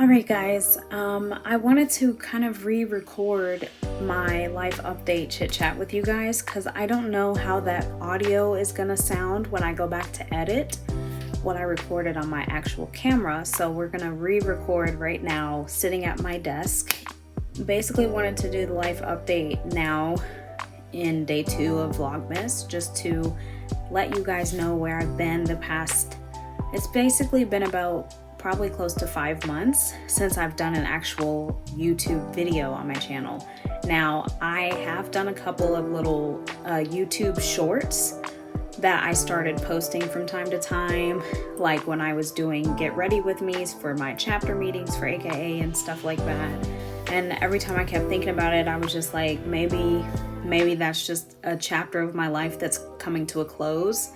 Alright guys, I wanted to kind of re-record my life update chit chat with you guys because I don't know how that audio is gonna sound when I go back to edit what I recorded on my actual camera. So we're gonna re-record right now sitting at my desk. Basically wanted to do the life update now in day 2 of Vlogmas, just to let you guys know where I've been the past. It's basically been about probably close to 5 months since I've done an actual YouTube video on my channel. Now, I have done a couple of little YouTube shorts that I started posting from time to time, like when I was doing get ready with me's for my chapter meetings for AKA and stuff like that. And every time I kept thinking about it, I was just like, maybe that's just a chapter of my life that's coming to a close.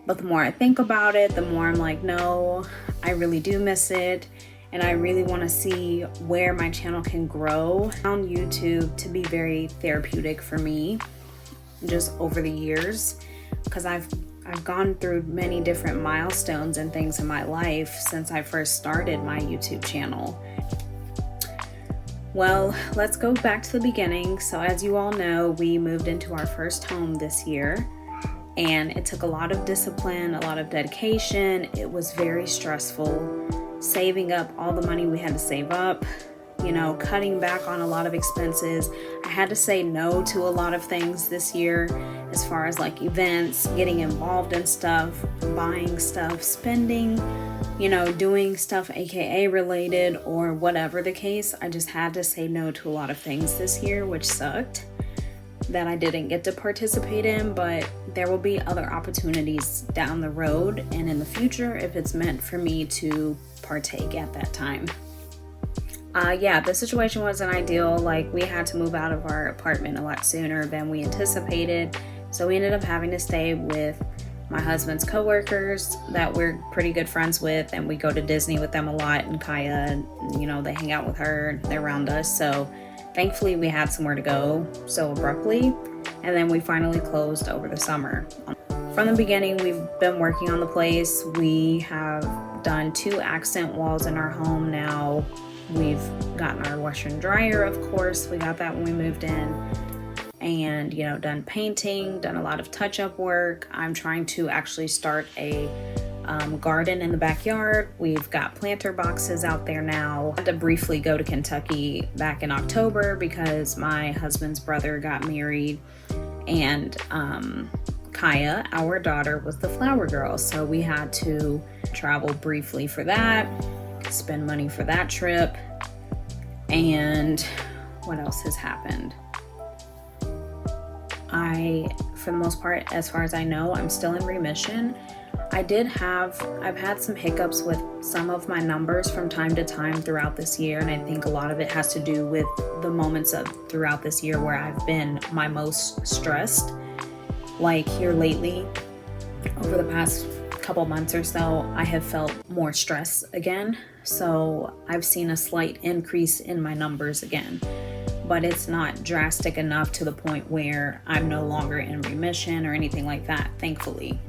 But the more I think about it, the more I'm like, no, I really do miss it. And I really want to see where my channel can grow. I found YouTube to be very therapeutic for me just over the years, because I've gone through many different milestones and things in my life since I first started my YouTube channel. Well, let's go back to the beginning. So as you all know, we moved into our first home this year. And it took a lot of discipline, a lot of dedication. It was very stressful, saving up all the money we had to save up, you know, cutting back on a lot of expenses. I had to say no to a lot of things this year, as far as like events, getting involved in stuff, buying stuff, spending, you know, doing stuff AKA related or whatever the case. I just had to say no to a lot of things this year, which sucked that I didn't get to participate in, but there will be other opportunities down the road and in the future if it's meant for me to partake at that time. Yeah, the situation wasn't ideal. Like, we had to move out of our apartment a lot sooner than we anticipated, so we ended up having to stay with my husband's coworkers that we're pretty good friends with, and we go to Disney with them a lot, and Kaya, you know, they hang out with her, they're around us, so thankfully we had somewhere to go so abruptly, and then we finally closed over the summer. From the beginning, we've been working on the place. We have done 2 accent walls in our home now. We've gotten our washer and dryer, of course. We got that when we moved in. And, you know, done painting, done a lot of touch-up work. I'm trying to actually start a garden in the backyard. We've got planter boxes out there now. I had to briefly go to Kentucky back in October because my husband's brother got married, and Kaya, our daughter, was the flower girl, so we had to travel briefly for that, spend money for that trip. And what else has happened? For the most part, as far as I know, I'm still in remission. I've had some hiccups with some of my numbers from time to time throughout this year, and I think a lot of it has to do with the moments throughout this year where I've been my most stressed. Like here lately, over the past couple months or so, I have felt more stress again. So I've seen a slight increase in my numbers again, but it's not drastic enough to the point where I'm no longer in remission or anything like that, thankfully.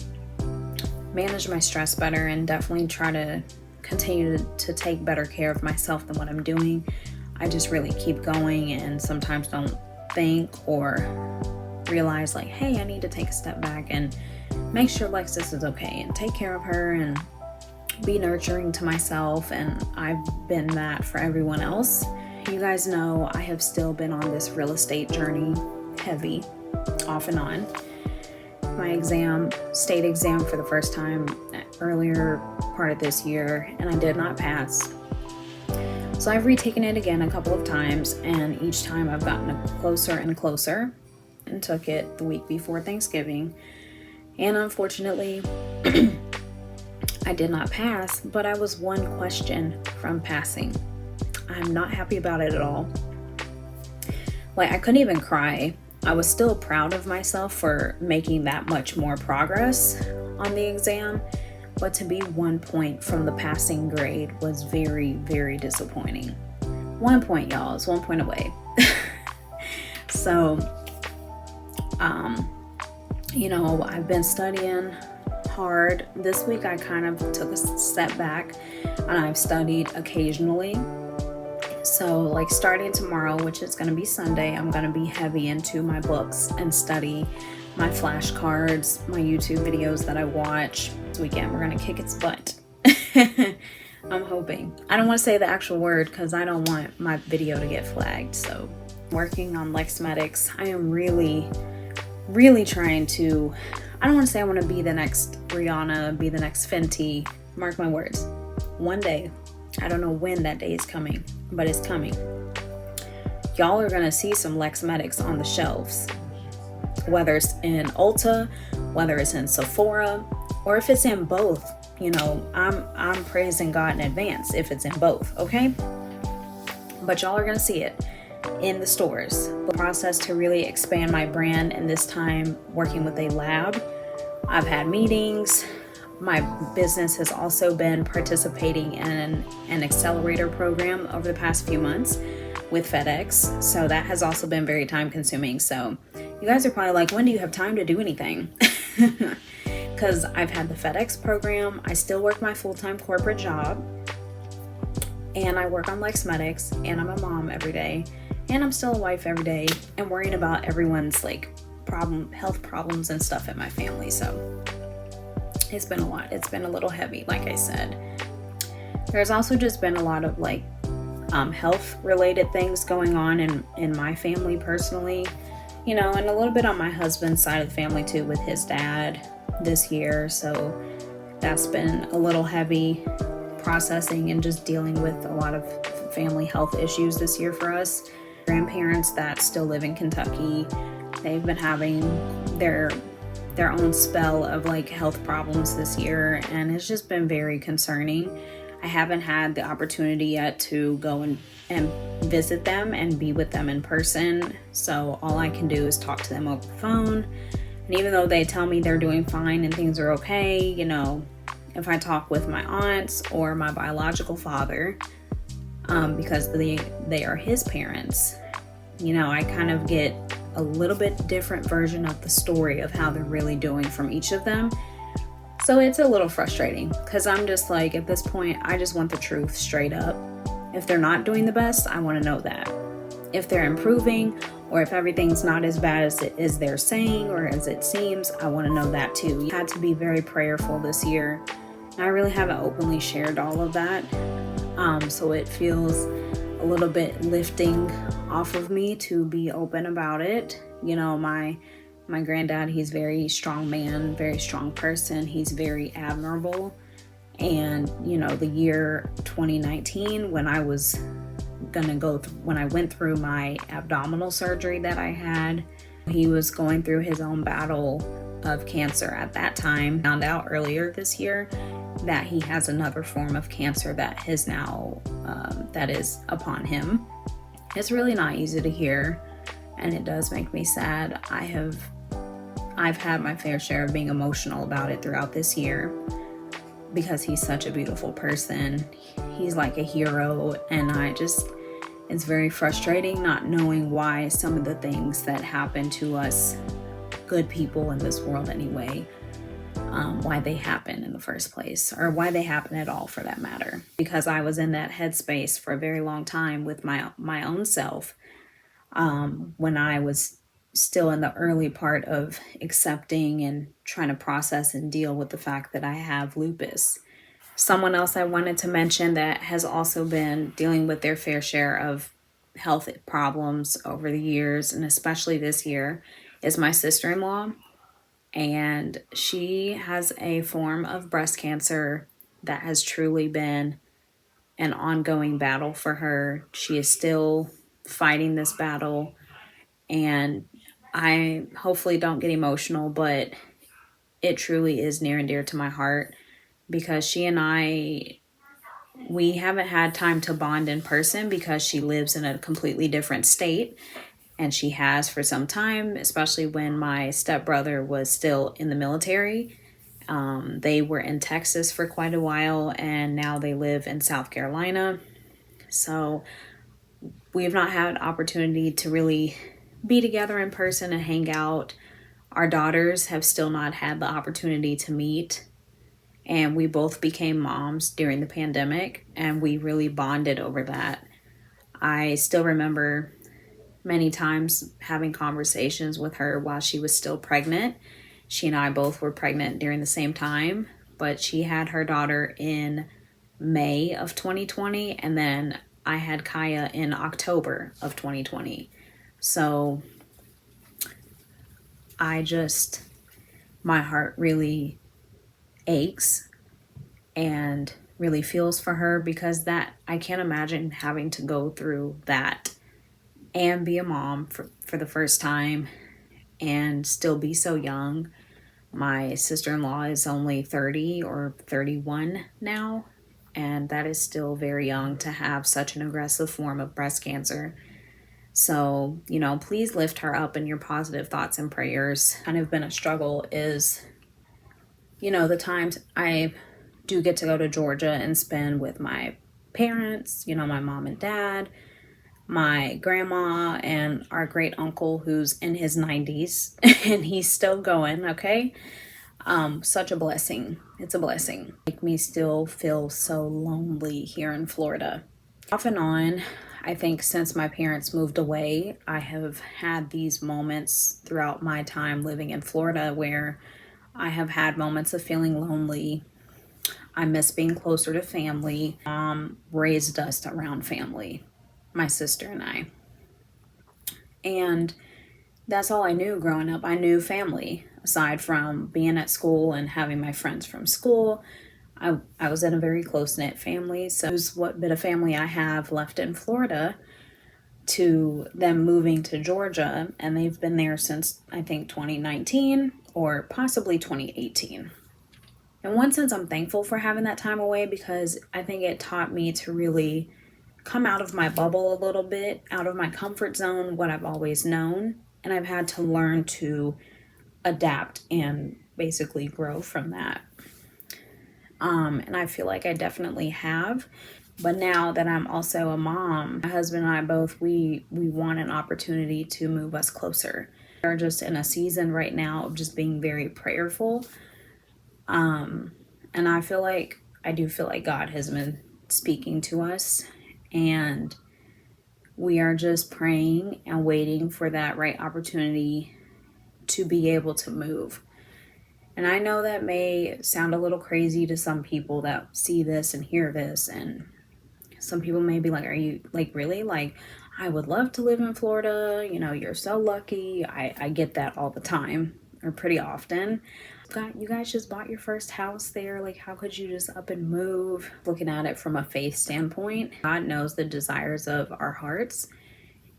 Manage my stress better and definitely try to continue to take better care of myself than what I'm doing. I just really keep going and sometimes don't think or realize like, hey, I need to take a step back and make sure Lexus is okay and take care of her and be nurturing to myself. And I've been that for everyone else. You guys know I have still been on this real estate journey, heavy, off and on. My state exam for the first time earlier part of this year, and I did not pass. So I've retaken it again a couple of times, and each time I've gotten closer and closer, and took it the week before Thanksgiving. And unfortunately, I did not pass, but I was one question from passing. I'm not happy about it at all. Like, I couldn't even cry. I was still proud of myself for making that much more progress on the exam, but to be 1 point from the passing grade was very, very disappointing. 1 point, y'all, is 1 point away. So, you know, I've been studying hard. This week I kind of took a step back and I've studied occasionally. So like starting tomorrow, which is going to be Sunday, I'm going to be heavy into my books and study, my flashcards, my YouTube videos that I watch. This weekend we're going to kick its butt. I'm hoping. I don't want to say the actual word because I don't want my video to get flagged. So working on Lexmetics, I am really trying to, I don't want to say I want to be the next Rihanna, be the next Fenty. Mark my words. One day, I don't know when that day is coming, but it's coming. Y'all are going to see some Lexmetics on the shelves. Whether it's in Ulta, whether it's in Sephora, or if it's in both. You know, I'm praising God in advance if it's in both, okay? But y'all are gonna see it in the stores. The process to really expand my brand, and this time working with a lab. I've had meetings. My business has also been participating in an accelerator program over the past few months with FedEx. So that has also been very time consuming. So you guys are probably like, when do you have time to do anything? Because I've had the FedEx program, I still work my full-time corporate job, and I work on Lexmetics, and I'm a mom every day, and I'm still a wife every day, and worrying about everyone's like health problems and stuff in my family. So it's been a lot. It's been a little heavy, like I said. There's also just been a lot of like health related things going on in my family personally, you know, and a little bit on my husband's side of the family too with his dad this year. So that's been a little heavy processing and just dealing with a lot of family health issues this year for us. Grandparents that still live in Kentucky, they've been having their own spell of like health problems this year, and it's just been very concerning. I haven't had the opportunity yet to go and visit them and be with them in person, so all I can do is talk to them over the phone. And even though they tell me they're doing fine and things are okay, you know, if I talk with my aunts or my biological father, because they are his parents, you know, I kind of get a little bit different version of the story of how they're really doing from each of them. So it's a little frustrating because I'm just like, at this point, I just want the truth straight up. If they're not doing the best, I want to know that. If they're improving, or if everything's not as bad as they're saying or as it seems, I want to know that too. You had to be very prayerful this year. I really haven't openly shared all of that. So it feels a little bit lifting off of me to be open about it. You know, my granddad, he's very strong man, very strong person. He's very admirable. And, you know, the year 2019, when I was when I went through my abdominal surgery that I had, he was going through his own battle of cancer at that time. Found out earlier this year that he has another form of cancer that is now that is upon him. It's really not easy to hear, and it does make me sad. I've had my fair share of being emotional about it throughout this year because he's such a beautiful person. He's like a hero, and it's very frustrating not knowing why some of the things that happen to us, good people in this world anyway, why they happen in the first place, or why they happen at all for that matter. Because I was in that headspace for a very long time with my own self, when I was still in the early part of accepting and trying to process and deal with the fact that I have lupus. Someone else I wanted to mention that has also been dealing with their fair share of health problems over the years, and especially this year, is my sister-in-law. And she has a form of breast cancer that has truly been an ongoing battle for her. She is still fighting this battle, and I hopefully don't get emotional, but it truly is near and dear to my heart, because she and we haven't had time to bond in person because she lives in a completely different state, and she has for some time, especially when my stepbrother was still in the military. They were in Texas for quite a while, and now they live in South Carolina. So we have not had opportunity to really be together in person and hang out. Our daughters have still not had the opportunity to meet. And we both became moms during the pandemic, and we really bonded over that. I still remember many times having conversations with her while she was still pregnant. She and I both were pregnant during the same time, but she had her daughter in May of 2020, and then I had Kaya in October of 2020. So my heart really aches and really feels for her, because I can't imagine having to go through that and be a mom for the first time and still be so young. My sister-in-law is only 30 or 31 now, and that is still very young to have such an aggressive form of breast cancer. So, please lift her up in your positive thoughts and prayers. Kind of been a struggle is, the times I do get to go to Georgia and spend with my parents, my mom and dad, my grandma, and our great uncle who's in his 90s and he's still going, okay? Such a blessing. It's a blessing. Make me still feel so lonely here in Florida. Off and on, I think since my parents moved away, I have had these moments throughout my time living in Florida where I have had moments of feeling lonely. I miss being closer to family. Mom raised us around family, my sister and I. And that's all I knew growing up. I knew family. Aside from being at school and having my friends from school, I was in a very close-knit family. So it's what bit of family I have left in Florida to them moving to Georgia. And they've been there since, I think, 2019 or possibly 2018. In one sense, I'm thankful for having that time away, because I think it taught me to really come out of my bubble a little bit, out of my comfort zone, what I've always known. And I've had to learn to adapt and basically grow from that. And I feel like I definitely have. But now that I'm also a mom, my husband and I both, we want an opportunity to move us closer. We're just in a season right now of just being very prayerful. And I do feel like God has been speaking to us, and we are just praying and waiting for that right opportunity to be able to move. And I know that may sound a little crazy to some people that see this and hear this, and some people may be like, are you like, really? Like, I would love to live in Florida. You're so lucky. I get that all the time, or pretty often. You guys just bought your first house there. Like, how could you just up and move? Looking at it from a faith standpoint, God knows the desires of our hearts.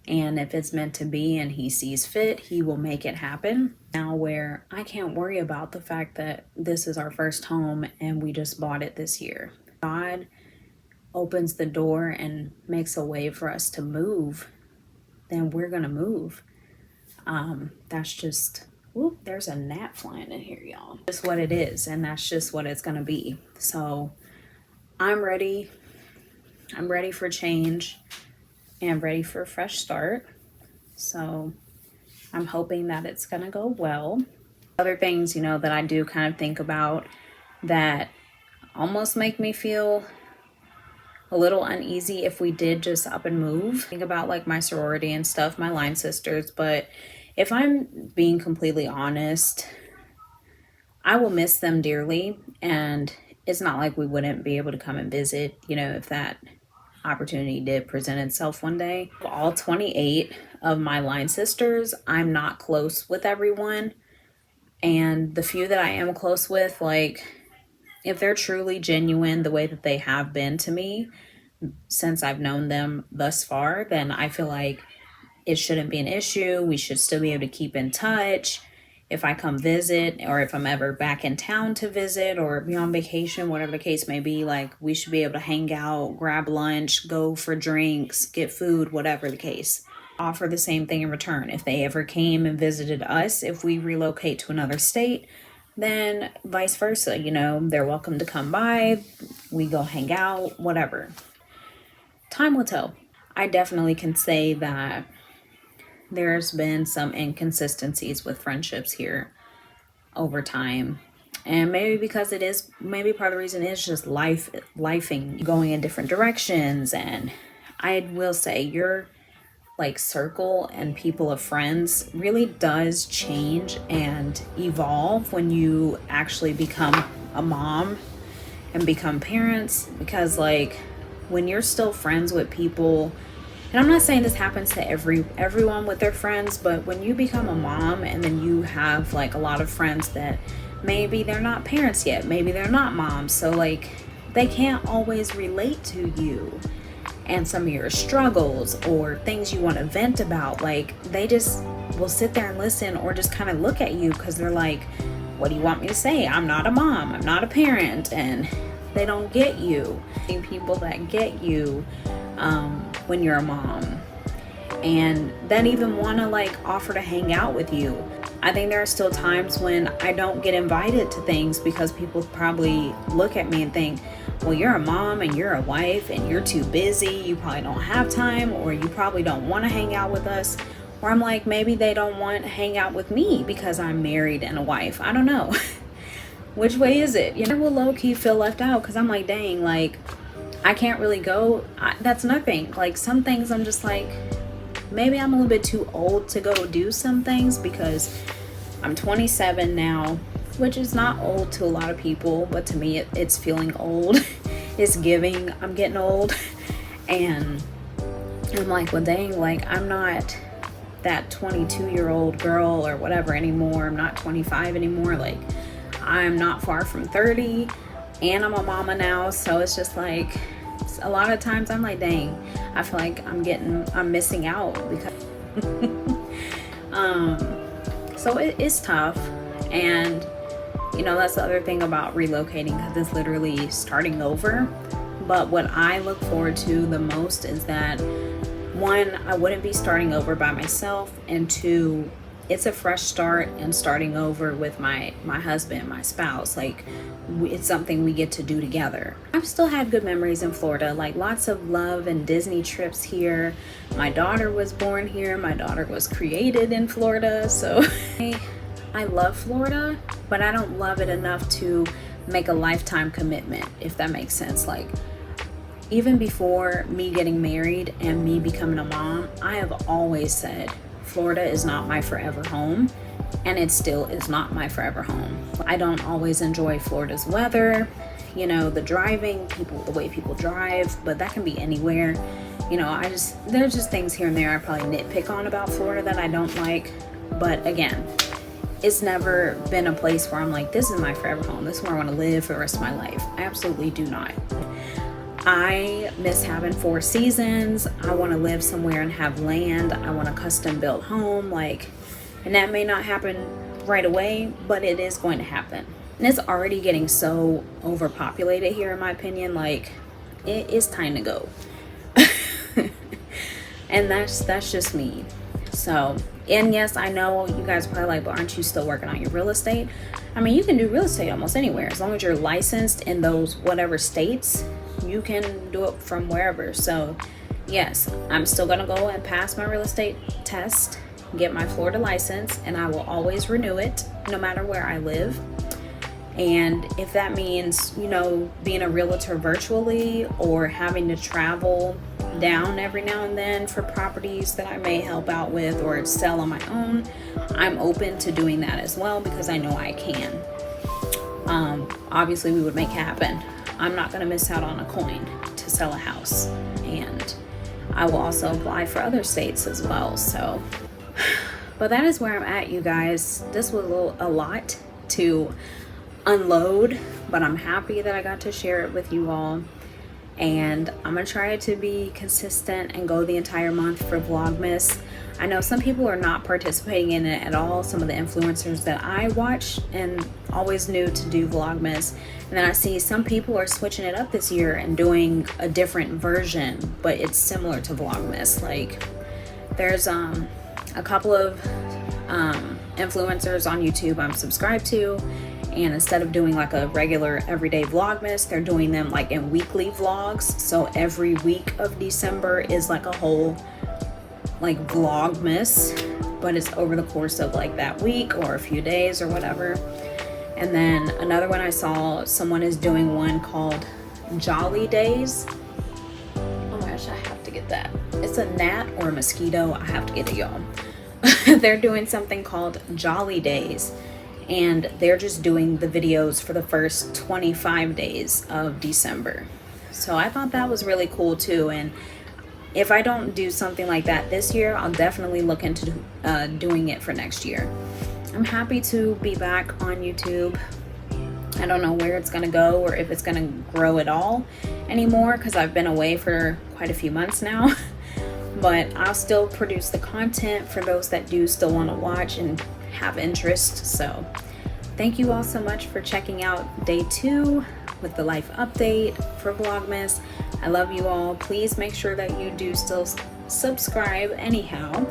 And if it's meant to be and he sees fit, he will make it happen. Now where I can't worry about the fact that this is our first home and we just bought it this year. God opens the door and makes a way for us to move, then we're going to move. That's just, whoop, there's a gnat flying in here, y'all. That's what it is, and that's just what it's going to be. So I'm ready. I'm ready for change and ready for a fresh start. So I'm hoping that it's going to go well. Other things, that I do kind of think about that almost make me feel a little uneasy if we did just up and move. Think about like my sorority and stuff, my line sisters. But if I'm being completely honest, I will miss them dearly. And it's not like we wouldn't be able to come and visit, if that opportunity did present itself one day. All 28 of my line sisters, I'm not close with everyone. And the few that I am close with, like, if they're truly genuine the way that they have been to me since I've known them thus far, then I feel like it shouldn't be an issue. We should still be able to keep in touch. If I come visit, or if I'm ever back in town to visit or be on vacation, whatever the case may be, like, we should be able to hang out, grab lunch, go for drinks, get food, whatever the case. Offer the same thing in return. If they ever came and visited us, if we relocate to another state, then vice versa, they're welcome to come by. We go hang out, whatever. Time will tell. I definitely can say that there's been some inconsistencies with friendships here over time. And maybe because maybe part of the reason is just lifing, going in different directions. And I will say your like circle and people of friends really does change and evolve when you actually become a mom and become parents, because like when you're still friends with people, and I'm not saying this happens to everyone with their friends, but when you become a mom and then you have like a lot of friends that maybe they're not parents yet, maybe they're not moms, so like they can't always relate to you and some of your struggles or things you want to vent about. Like they just will sit there and listen or just kind of look at you because they're like, what do you want me to say? I'm not a mom, I'm not a parent. And they don't get you. People that get you when you're a mom and that even want to like offer to hang out with you. I think there are still times when I don't get invited to things because people probably look at me and think, well, you're a mom and you're a wife and you're too busy, you probably don't have time, or you probably don't want to hang out with us. Or I'm like, maybe they don't want to hang out with me because I'm married and a wife. I don't know. Which way is it? You know, I will low-key feel left out because I'm like, dang, like I can't really go. That's nothing. Like some things I'm just like, maybe I'm a little bit too old to go do some things because I'm 27 now, which is not old to a lot of people, but to me it's feeling old. It's giving I'm getting old. And I'm like, well dang, like I'm not that 22-year-old girl or whatever anymore. I'm not 25 anymore. Like I'm not far from 30 and I'm a mama now. So it's just like a lot of times I'm like, dang, I feel like I'm missing out because so it's tough. And you know, that's the other thing about relocating, because it's literally starting over. But what I look forward to the most is that one, I wouldn't be starting over by myself, and two, it's a fresh start and starting over with my husband, my spouse. Like it's something we get to do together. I've still had good memories in Florida, like lots of love and Disney trips here. My daughter was born here. My daughter was created in Florida. So I love Florida, but I don't love it enough to make a lifetime commitment, if that makes sense. Like even before me getting married and me becoming a mom, I have always said Florida is not my forever home, and it still is not my forever home. I don't always enjoy Florida's weather, you know, the driving, the way people drive, but that can be anywhere. You know, there's just things here and there I probably nitpick on about Florida that I don't like. But again, it's never been a place where I'm like, this is my forever home, this is where I want to live for the rest of my life. I absolutely do not. I miss having 4 seasons. I want to live somewhere and have land. I want a custom built home, like, and that may not happen right away, but it is going to happen. And it's already getting so overpopulated here, in my opinion. Like it is time to go. And that's just me. So, and yes, I know you guys are probably like, but aren't you still working on your real estate? I mean, you can do real estate almost anywhere as long as you're licensed in those whatever states. You can do it from wherever. So yes, I'm still gonna go and pass my real estate test, get my Florida license, and I will always renew it no matter where I live. And if that means, you know, being a realtor virtually or having to travel down every now and then for properties that I may help out with or sell on my own, I'm open to doing that as well, because I know I can. Obviously we would make it happen. I'm not going to miss out on a coin to sell a house, and I will also apply for other states as well. So, but that is where I'm at, you guys. This was a lot to unload, but I'm happy that I got to share it with you all. And I'm gonna try to be consistent and go the entire month for Vlogmas. I know some people are not participating in it at all. Some of the influencers that I watch and always knew to do Vlogmas. And then I see some people are switching it up this year and doing a different version, but it's similar to Vlogmas. Like there's a couple of influencers on YouTube I'm subscribed to, and instead of doing like a regular everyday Vlogmas, they're doing them like in weekly vlogs. So every week of December is like a whole like Vlogmas, but it's over the course of like that week or a few days or whatever. And then another one I saw, someone is doing one called Jolly Days. Oh my gosh, I have to get that. It's a gnat or a mosquito. I have to get it, y'all. They're doing something called Jolly Days, and they're just doing the videos for the first 25 days of December. So I thought that was really cool too. And if I don't do something like that this year, I'll definitely look into doing it for next year. I'm happy to be back on YouTube. I don't know where it's gonna go or if it's gonna grow at all anymore, because I've been away for quite a few months now. But I'll still produce the content for those that do still want to watch and have interest. So thank you all so much for checking out day 2 with the life update for Vlogmas. I love you all. Please make sure that you do still subscribe anyhow.